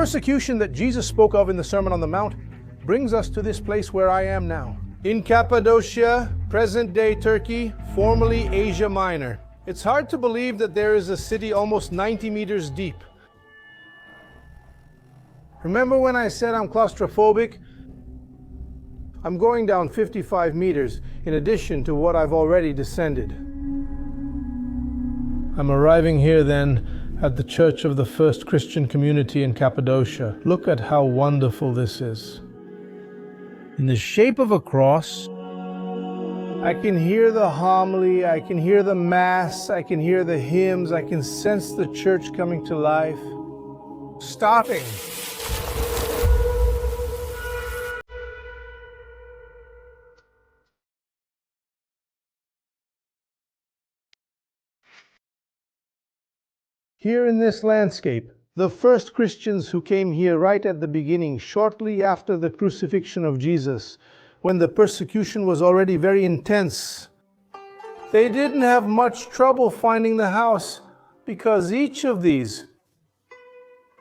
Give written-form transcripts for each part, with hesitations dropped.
persecution that Jesus spoke of in the Sermon on the Mount brings us to this place where I am now. In Cappadocia, present-day Turkey, formerly Asia Minor. It's hard to believe that there is a city almost 90 meters deep. Remember when I said I'm claustrophobic? I'm going down 55 meters in addition to what I've already descended. I'm arriving here then at the church of the first Christian community in Cappadocia. Look at how wonderful this is. In the shape of a cross, I can hear the homily, I can hear the mass, I can hear the hymns, I can sense the church coming to life. Stopping. Here in this landscape, the first Christians who came here right at the beginning, shortly after the crucifixion of Jesus, when the persecution was already very intense, they didn't have much trouble finding the house, because each of these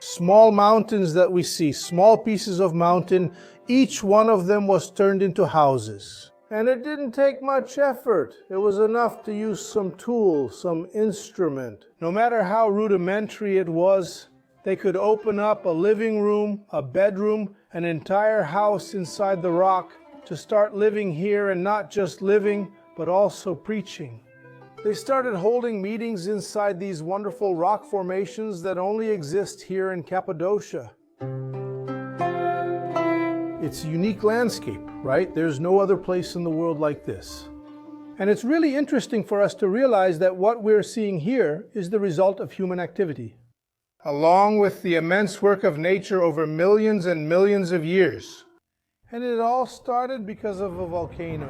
small mountains that we see, small pieces of mountain, each one of them was turned into houses. And it didn't take much effort. It was enough to use some tool, some instrument. No matter how rudimentary it was, they could open up a living room, a bedroom, an entire house inside the rock to start living here, and not just living, but also preaching. They started holding meetings inside these wonderful rock formations that only exist here in Cappadocia. It's a unique landscape, right? There's no other place in the world like this. And it's really interesting for us to realize that what we're seeing here is the result of human activity, along with the immense work of nature over millions and millions of years. And it all started because of a volcano.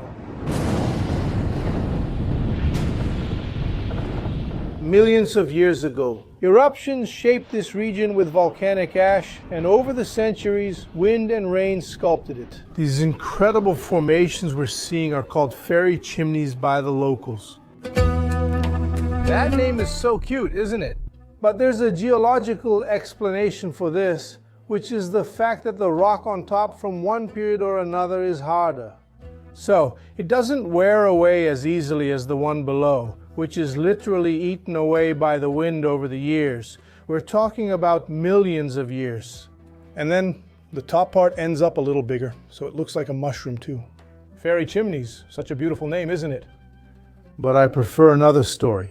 Millions of years ago, eruptions shaped this region with volcanic ash, and over the centuries, wind and rain sculpted it. These incredible formations we're seeing are called fairy chimneys by the locals. That name is so cute, isn't it? But there's a geological explanation for this, which is the fact that the rock on top from one period or another is harder. So, it doesn't wear away as easily as the one below, which is literally eaten away by the wind over the years. We're talking about millions of years. And then the top part ends up a little bigger, so it looks like a mushroom too. Fairy chimneys, such a beautiful name, isn't it? But I prefer another story.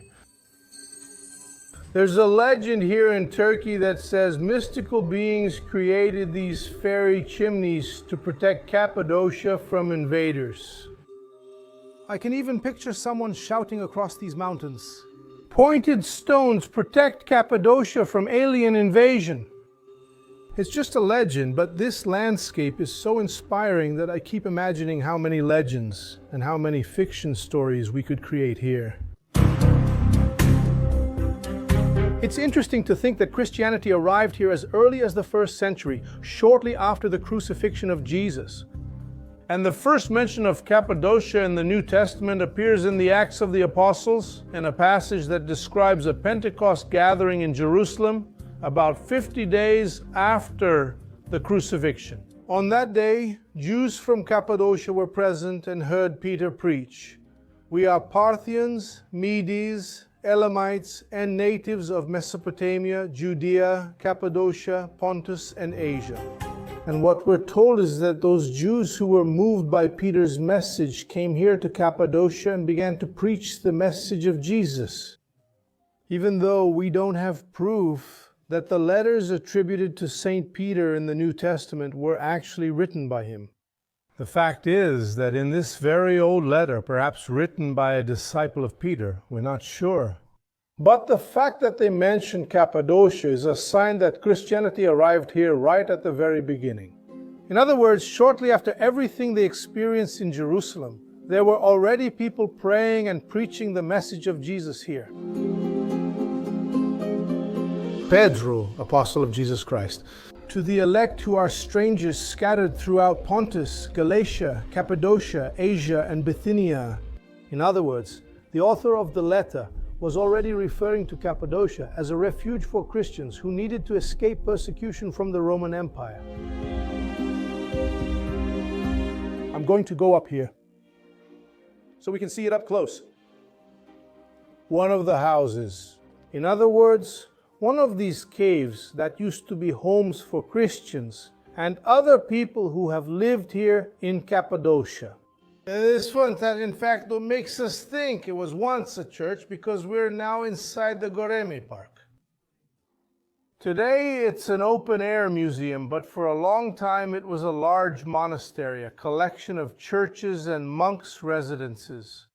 There's a legend here in Turkey that says mystical beings created these fairy chimneys to protect Cappadocia from invaders. I can even picture someone shouting across these mountains, "Pointed stones protect Cappadocia from alien invasion." It's just a legend, but this landscape is so inspiring that I keep imagining how many legends and how many fiction stories we could create here. It's interesting to think that Christianity arrived here as early as the 1st century, shortly after the crucifixion of Jesus. And the first mention of Cappadocia in the New Testament appears in the Acts of the Apostles, in a passage that describes a Pentecost gathering in Jerusalem about 50 days after the crucifixion. On that day, Jews from Cappadocia were present and heard Peter preach. "We are Parthians, Medes, Elamites, and natives of Mesopotamia, Judea, Cappadocia, Pontus, and Asia." And what we're told is that those Jews who were moved by Peter's message came here to Cappadocia and began to preach the message of Jesus. Even though we don't have proof that the letters attributed to St. Peter in the New Testament were actually written by him. The fact is that in this very old letter, perhaps written by a disciple of Peter, we're not sure. But the fact that they mention Cappadocia is a sign that Christianity arrived here right at the very beginning. In other words, shortly after everything they experienced in Jerusalem, there were already people praying and preaching the message of Jesus here. Pedro, apostle of Jesus Christ, to the elect who are strangers scattered throughout Pontus, Galatia, Cappadocia, Asia, and Bithynia. In other words, the author of the letter was already referring to Cappadocia as a refuge for Christians who needed to escape persecution from the Roman Empire. I'm going to go up here so we can see it up close. One of the houses. In other words, one of these caves that used to be homes for Christians and other people who have lived here in Cappadocia. This one that in fact makes us think it was once a church because we're now inside the Goreme Park. Today it's an open-air museum, but for a long time it was a large monastery, a collection of churches and monks' residences.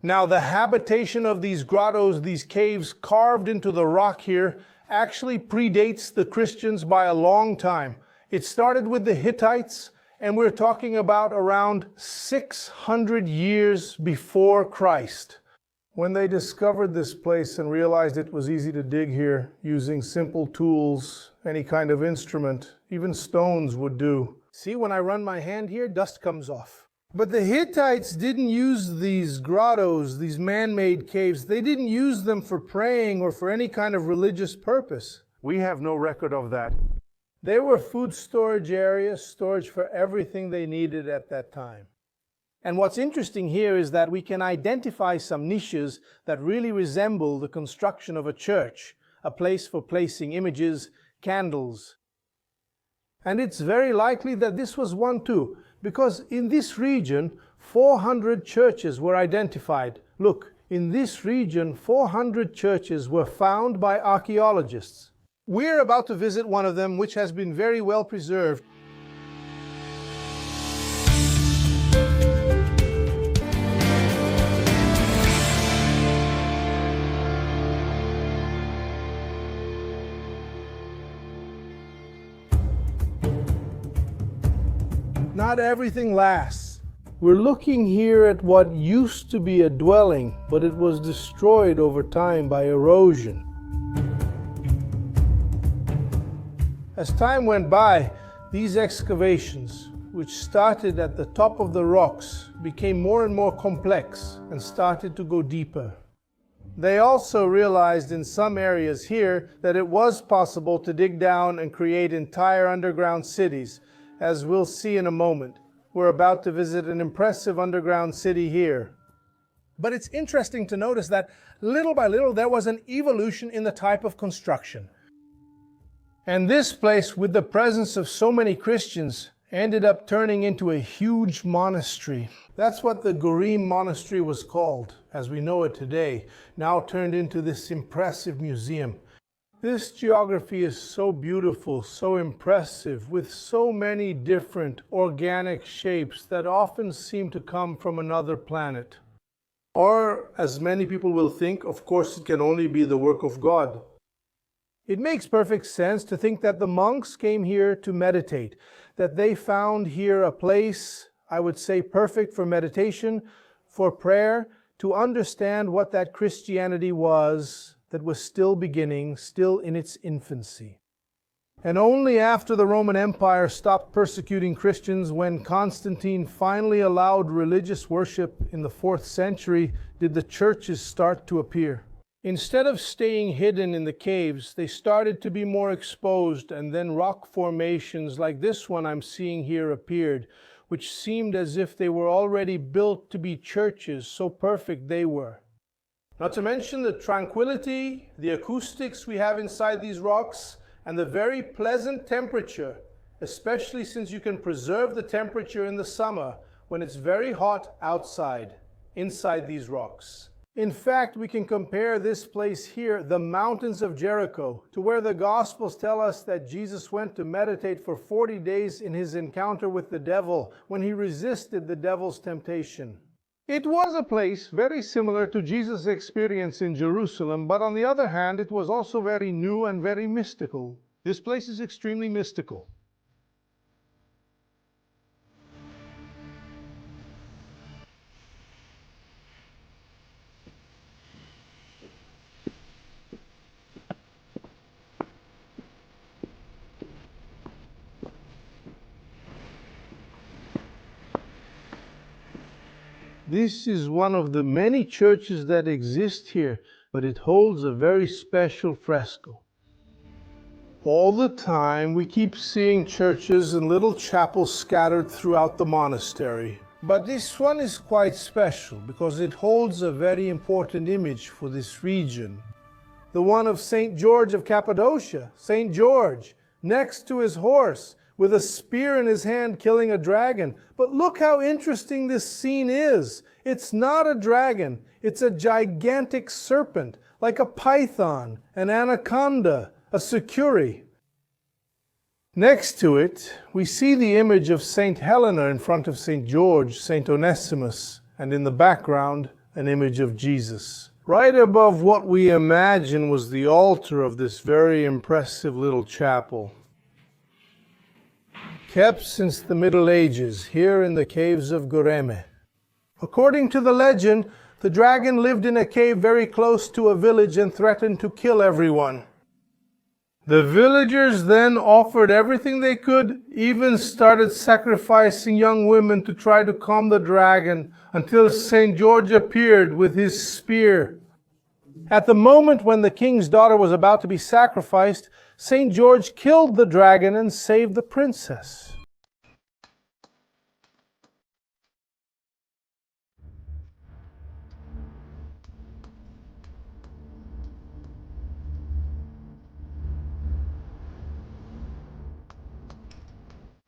Now the habitation of these grottos, these caves carved into the rock here, actually predates the Christians by a long time. It started with the Hittites, and we're talking about around 600 years before Christ. When they discovered this place and realized it was easy to dig here using simple tools, any kind of instrument, even stones would do. See, when I run my hand here, dust comes off. But the Hittites didn't use these grottos, these man-made caves. They didn't use them for praying or for any kind of religious purpose. We have no record of that. They were food storage areas, storage for everything they needed at that time. And what's interesting here is that we can identify some niches that really resemble the construction of a church, a place for placing images, candles. And it's very likely that this was one too, because in this region, 400 churches were identified. Look, in this region, 400 churches were found by archaeologists. We're about to visit one of them, which has been very well preserved. Not everything lasts. We're looking here at what used to be a dwelling, but it was destroyed over time by erosion. As time went by, these excavations, which started at the top of the rocks, became more and more complex and started to go deeper. They also realized in some areas here that it was possible to dig down and create entire underground cities, as we'll see in a moment. We're about to visit an impressive underground city here. But it's interesting to notice that little by little there was an evolution in the type of construction. And this place, with the presence of so many Christians, ended up turning into a huge monastery. That's what the Goreme Monastery was called, as we know it today, now turned into this impressive museum. This geography is so beautiful, so impressive, with so many different organic shapes that often seem to come from another planet. Or, as many people will think, of course it can only be the work of God. It makes perfect sense to think that the monks came here to meditate, that they found here a place, I would say, perfect for meditation, for prayer, to understand what that Christianity was that was still beginning, still in its infancy. And only after the Roman Empire stopped persecuting Christians, when Constantine finally allowed religious worship in the 4th century, did the churches start to appear. Instead of staying hidden in the caves, they started to be more exposed, and then rock formations like this one I'm seeing here appeared, which seemed as if they were already built to be churches, so perfect they were. Not to mention the tranquility, the acoustics we have inside these rocks, and the very pleasant temperature, especially since you can preserve the temperature in the summer when it's very hot outside, inside these rocks. In fact, we can compare this place here, the mountains of Jericho, to where the Gospels tell us that Jesus went to meditate for 40 days in his encounter with the devil, when he resisted the devil's temptation. It was a place very similar to Jesus' experience in Jerusalem, but on the other hand, it was also very new and very mystical. This place is extremely mystical. This is one of the many churches that exist here. but it holds a very special fresco. All the time we keep seeing churches and little chapels scattered throughout the monastery. But this one is quite special because it holds a very important image for this region. The one of St. George of Cappadocia, St. George, next to his horse, with a spear in his hand killing a dragon. But look how interesting this scene is. It's not a dragon, it's a gigantic serpent, like a python, an anaconda, a sucuri. Next to it, we see the image of St. Helena in front of St. George, St. Onesimus, and in the background, an image of Jesus. Right above what we imagine was the altar of this very impressive little chapel, kept since the Middle Ages here in the caves of Goreme. According to the legend, the dragon lived in a cave very close to a village and threatened to kill everyone. The villagers then offered everything they could, even started sacrificing young women to try to calm the dragon, until St. George appeared with his spear. At the moment when the king's daughter was about to be sacrificed, St. George killed the dragon and saved the princess.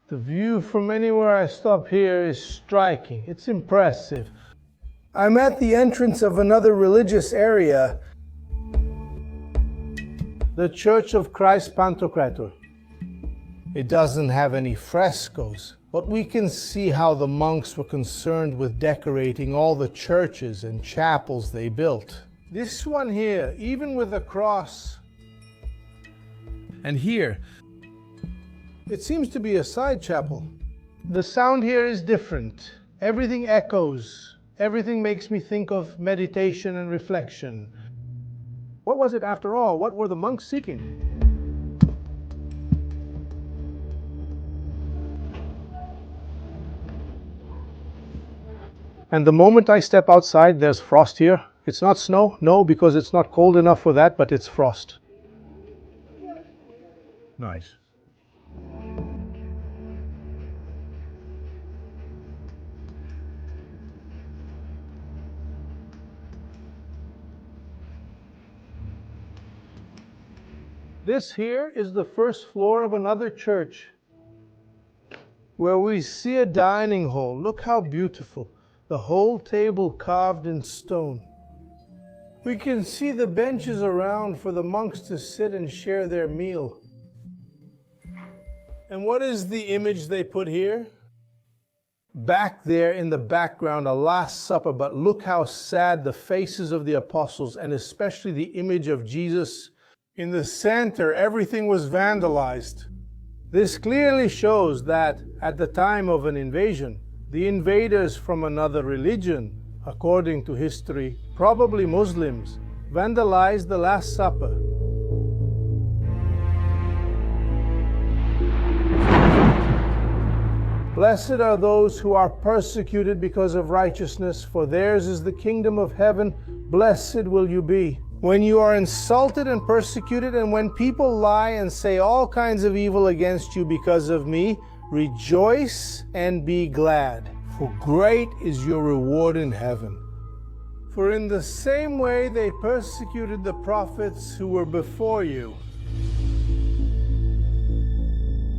The view from anywhere I stop here is striking. It's impressive. I'm at the entrance of another religious area, the Church of Christ Pantocrator. It doesn't have any frescoes, but we can see how the monks were concerned with decorating all the churches and chapels they built. This one here, even with a cross. And here, it seems to be a side chapel. The sound here is different. Everything echoes. Everything makes me think of meditation and reflection. What was it after all? What were the monks seeking? And the moment I step outside, there's frost here. It's not snow, no, because it's not cold enough for that, but it's frost. Nice. This here is the first floor of another church where we see a dining hall. Look how beautiful. The whole table carved in stone. We can see the benches around for the monks to sit and share their meal. And what is the image they put here? Back there in the background, a Last Supper, but look how sad the faces of the apostles, and especially the image of Jesus. In the center, everything was vandalized. This clearly shows that at the time of an invasion, the invaders from another religion, according to history, probably Muslims, vandalized the Last Supper. Blessed are those who are persecuted because of righteousness, for theirs is the kingdom of heaven. Blessed will you be. When you are insulted and persecuted, and when people lie and say all kinds of evil against you because of me, rejoice and be glad, for great is your reward in heaven. For in the same way they persecuted the prophets who were before you.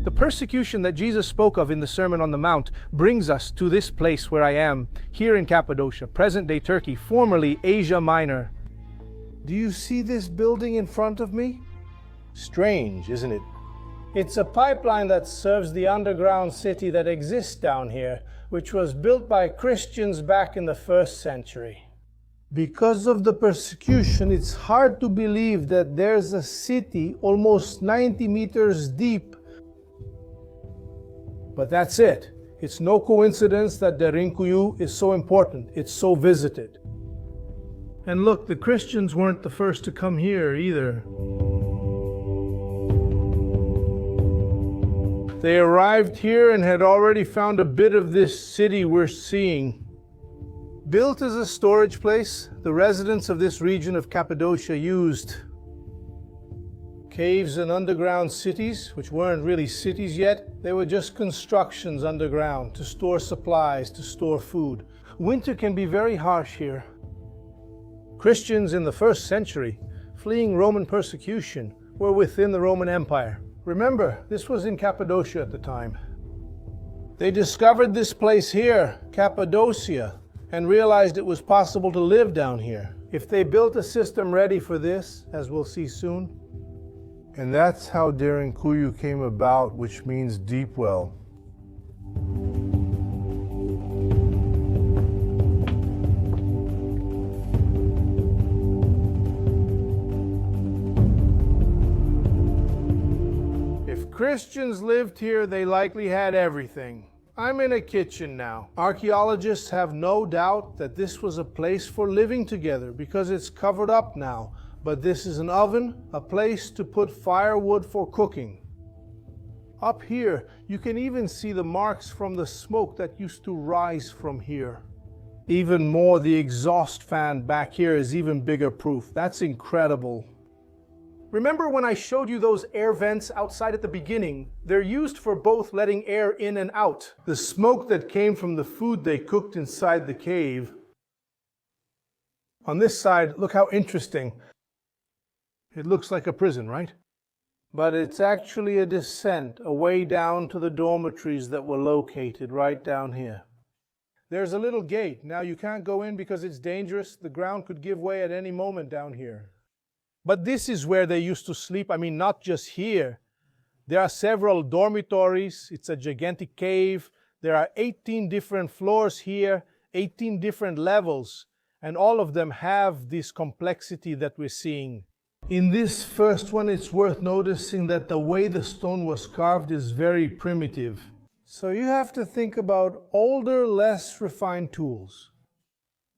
The persecution that Jesus spoke of in the Sermon on the Mount brings us to this place where I am, here in Cappadocia, present-day Turkey, formerly Asia Minor. Do you see this building in front of me? Strange, isn't it? It's a pipeline that serves the underground city that exists down here, which was built by Christians back in the 1st century. Because of the persecution, it's hard to believe that there's a city almost 90 meters deep. But that's it. It's no coincidence that Derinkuyu is so important. It's so visited. And look, the Christians weren't the first to come here either. They arrived here and had already found a bit of this city we're seeing. Built as a storage place, the residents of this region of Cappadocia used caves and underground cities, which weren't really cities yet. They were just constructions underground to store supplies, to store food. Winter can be very harsh here. Christians in the 1st century, fleeing Roman persecution, were within the Roman Empire. Remember, this was in Cappadocia at the time. They discovered this place here, Cappadocia, and realized it was possible to live down here if they built a system ready for this, as we'll see soon. And that's how Derinkuyu came about, which means deep well. If Christians lived here, they likely had everything. I'm in a kitchen now. Archaeologists have no doubt that this was a place for living together because it's covered up now. But this is an oven, a place to put firewood for cooking. Up here, you can even see the marks from the smoke that used to rise from here. Even more, the exhaust fan back here is even bigger proof. That's incredible. Remember when I showed you those air vents outside at the beginning? They're used for both letting air in and out. The smoke that came from the food they cooked inside the cave. On this side, look how interesting. It looks like a prison, right? But it's actually a descent away down to the dormitories that were located right down here. There's a little gate. Now you can't go in because it's dangerous. The ground could give way at any moment down here. But this is where they used to sleep. I mean, not just here. There are several dormitories. It's a gigantic cave. There are 18 different floors here, 18 different levels, and all of them have this complexity that we're seeing. In this first one, it's worth noticing that the way the stone was carved is very primitive. So you have to think about older, less refined tools,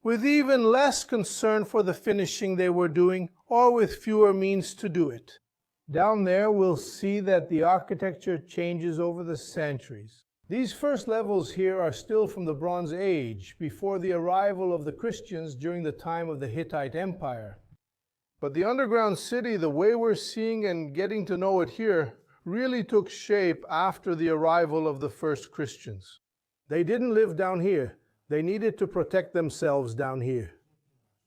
with even less concern for the finishing they were doing, or with fewer means to do it. Down there, we'll see that the architecture changes over the centuries. These first levels here are still from the Bronze Age, before the arrival of the Christians during the time of the Hittite Empire. But the underground city, the way we're seeing and getting to know it here, really took shape after the arrival of the first Christians. They didn't live down here. They needed to protect themselves down here.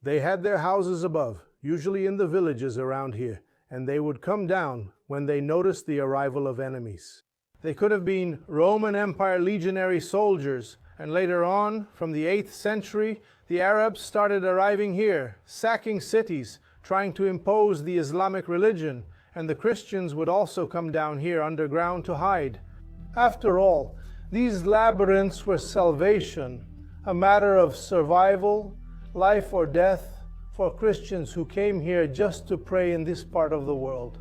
They had their houses above, usually in the villages around here, and they would come down when they noticed the arrival of enemies. They could have been Roman Empire legionary soldiers, and later on, from the 8th century, the Arabs started arriving here, sacking cities, trying to impose the Islamic religion, and the Christians would also come down here underground to hide. After all, these labyrinths were salvation, a matter of survival, life or death, for Christians who came here just to pray in this part of the world.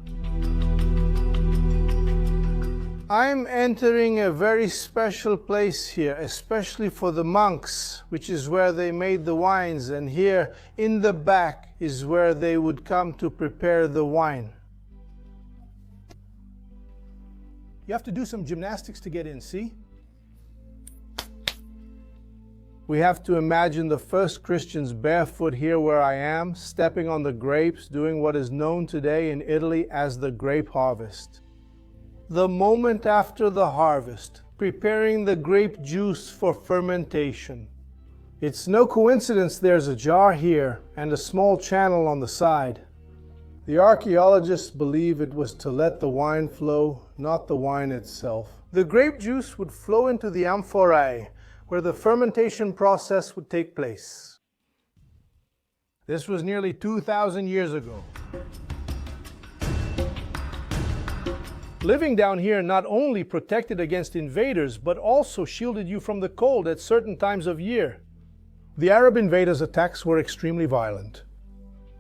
I'm entering a very special place here, especially for the monks, which is where they made the wines, and here in the back is where they would come to prepare the wine. You have to do some gymnastics to get in, see? We have to imagine the first Christians barefoot here where I am, stepping on the grapes, doing what is known today in Italy as the grape harvest. The moment after the harvest, preparing the grape juice for fermentation. It's no coincidence there's a jar here and a small channel on the side. The archaeologists believe it was to let the wine flow, not the wine itself. The grape juice would flow into the amphorae, where the fermentation process would take place. This was nearly 2,000 years ago. Living down here not only protected against invaders, but also shielded you from the cold at certain times of year. The Arab invaders' attacks were extremely violent.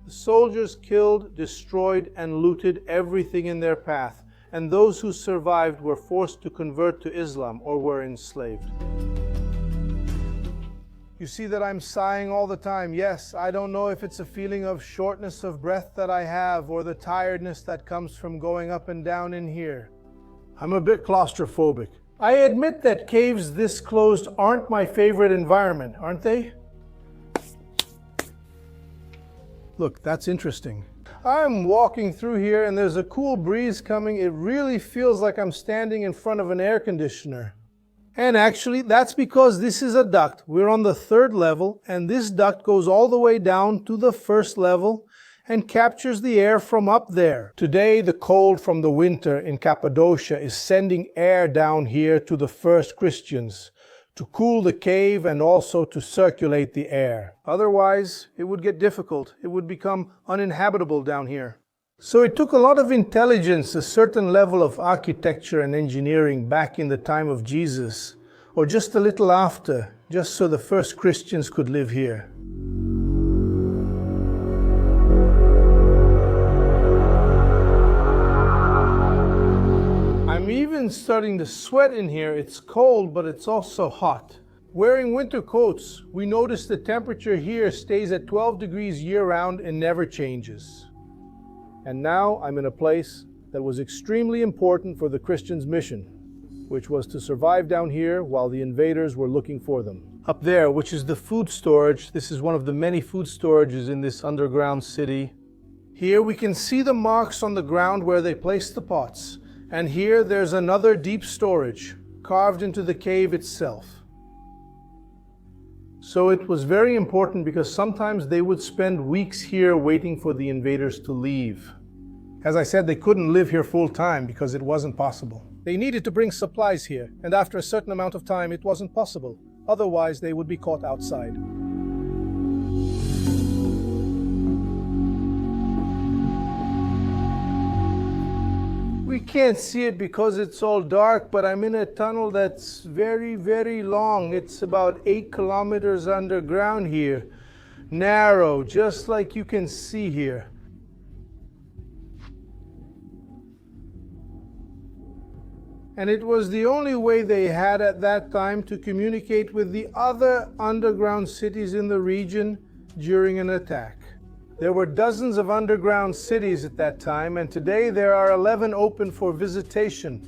The soldiers killed, destroyed, and looted everything in their path, and those who survived were forced to convert to Islam or were enslaved. You see that I'm sighing all the time. Yes, I don't know if it's a feeling of shortness of breath that I have or the tiredness that comes from going up and down in here. I'm a bit claustrophobic. I admit that caves this closed aren't my favorite environment, aren't they? Look, that's interesting. I'm walking through here and there's a cool breeze coming. It really feels like I'm standing in front of an air conditioner. And actually, that's because this is a duct. We're on the 3rd level, and this duct goes all the way down to the 1st level and captures the air from up there. Today, the cold from the winter in Cappadocia is sending air down here to the first Christians to cool the cave and also to circulate the air. Otherwise, it would get difficult. It would become uninhabitable down here. So it took a lot of intelligence, a certain level of architecture and engineering back in the time of Jesus, or just a little after, just so the first Christians could live here. I'm even starting to sweat in here. It's cold, but it's also hot. Wearing winter coats, we notice the temperature here stays at 12 degrees year-round and never changes. And now I'm in a place that was extremely important for the Christians' mission, which was to survive down here while the invaders were looking for them. Up there, which is the food storage, this is one of the many food storages in this underground city. Here we can see the marks on the ground where they placed the pots. And here there's another deep storage, carved into the cave itself. So it was very important because sometimes they would spend weeks here waiting for the invaders to leave. As I said, they couldn't live here full time because it wasn't possible. They needed to bring supplies here, and after a certain amount of time it wasn't possible. Otherwise they would be caught outside. We can't see it because it's all dark, but I'm in a tunnel that's very, very long. It's about 8 kilometers underground here. Narrow, just like you can see here. And it was the only way they had at that time to communicate with the other underground cities in the region during an attack. There were dozens of underground cities at that time, and today there are 11 open for visitation.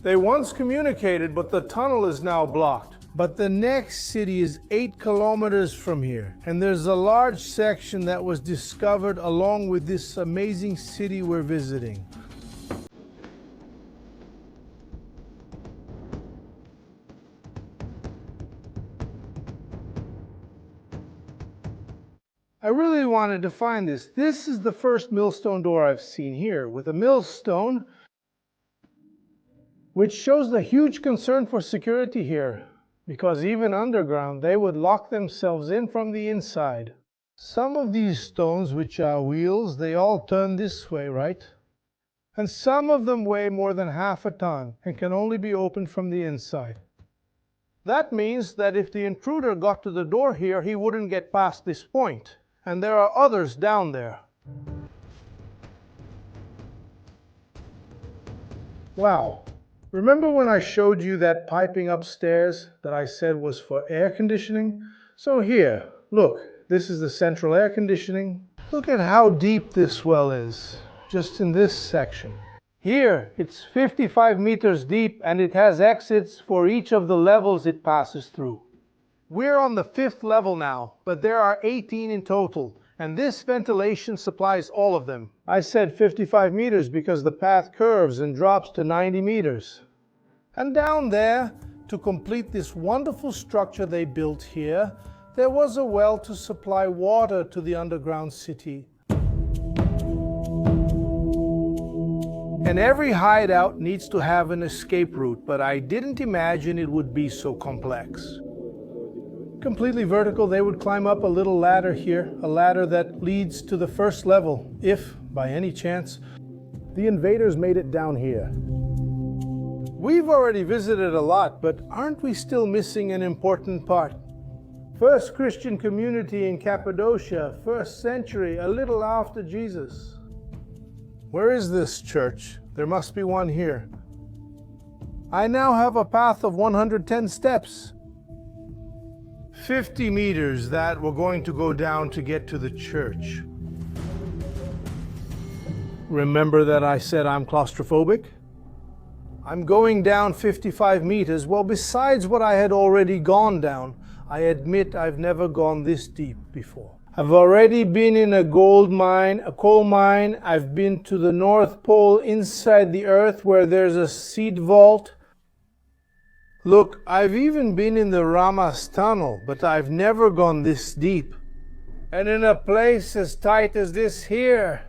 They once communicated, but the tunnel is now blocked. But the next city is 8 kilometers from here, and there's a large section that was discovered along with this amazing city we're visiting. I really wanted to find this. This is the first millstone door I've seen here, with a millstone, which shows the huge concern for security here, because even underground they would lock themselves in from the inside. Some of these stones, which are wheels, they all turn this way, right? And some of them weigh more than half a ton and can only be opened from the inside. That means that if the intruder got to the door here, he wouldn't get past this point. And there are others down there. Wow. Remember when I showed you that piping upstairs that I said was for air conditioning? So here, look, this is the central air conditioning. Look at how deep this well is, just in this section. Here, it's 55 meters deep and it has exits for each of the levels it passes through. We're on the 5th level now, but there are 18 in total, and this ventilation supplies all of them. I said 55 meters because the path curves and drops to 90 meters. And down there, to complete this wonderful structure they built here, there was a well to supply water to the underground city. And every hideout needs to have an escape route, but I didn't imagine it would be so complex. Completely vertical, they would climb up a little ladder here, a ladder that leads to the 1st level, if, by any chance, the invaders made it down here. We've already visited a lot, but aren't we still missing an important part? First Christian community in Cappadocia, 1st century, a little after Jesus. Where is this church? There must be one here. I now have a path of 110 steps. 50 meters that we're going to go down to get to the church. Remember that I said I'm claustrophobic? I'm going down 55 meters. Well, besides what I had already gone down, I admit I've never gone this deep before. I've already been in a gold mine, a coal mine. I've been to the North Pole inside the earth where there's a seed vault. Look, I've even been in the Ramas tunnel, but I've never gone this deep. And in a place as tight as this here.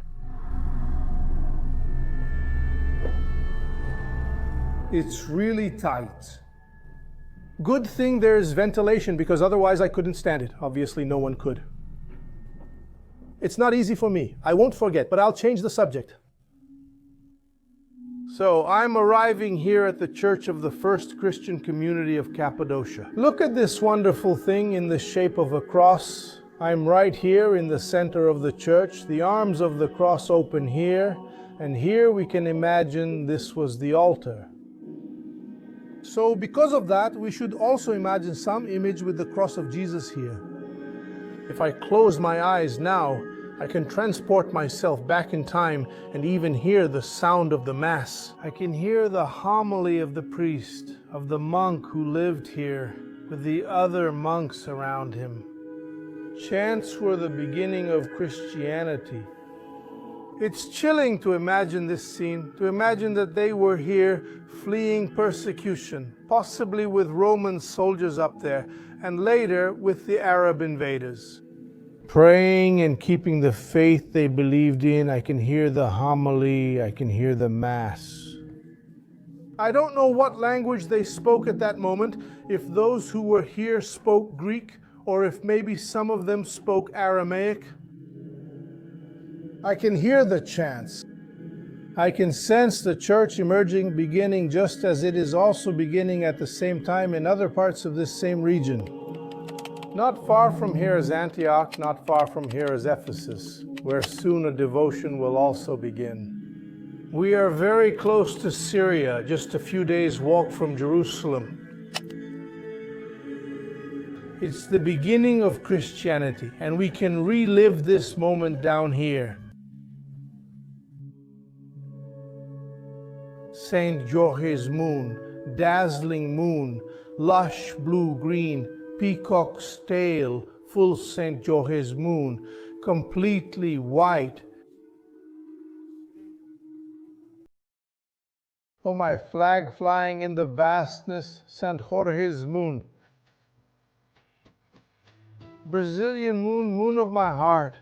It's really tight. Good thing there's ventilation, because otherwise I couldn't stand it. Obviously, no one could. It's not easy for me. I won't forget, but I'll change the subject. So I'm arriving here at the church of the first Christian community of Cappadocia. Look at this wonderful thing in the shape of a cross. I'm right here in the center of the church. The arms of the cross open here, and here we can imagine this was the altar. So because of that, we should also imagine some image with the cross of Jesus here. If I close my eyes now, I can transport myself back in time and even hear the sound of the Mass. I can hear the homily of the priest, of the monk who lived here with the other monks around him. Chants were the beginning of Christianity. It's chilling to imagine this scene, to imagine that they were here fleeing persecution, possibly with Roman soldiers up there, and later with the Arab invaders. Praying and keeping the faith they believed in. I can hear the homily, I can hear the Mass. I don't know what language they spoke at that moment, if those who were here spoke Greek, or if maybe some of them spoke Aramaic. I can hear the chants. I can sense the church emerging, beginning just as it is also beginning at the same time in other parts of this same region. Not far from here is Antioch, not far from here is Ephesus, where soon a devotion will also begin. We are very close to Syria, just a few days' walk from Jerusalem. It's the beginning of Christianity, and we can relive this moment down here. St. George's moon, dazzling moon, lush blue-green, peacock's tail, full St. George's moon, completely white. Oh, my flag flying in the vastness, St. Jorge's moon. Brazilian moon, moon of my heart.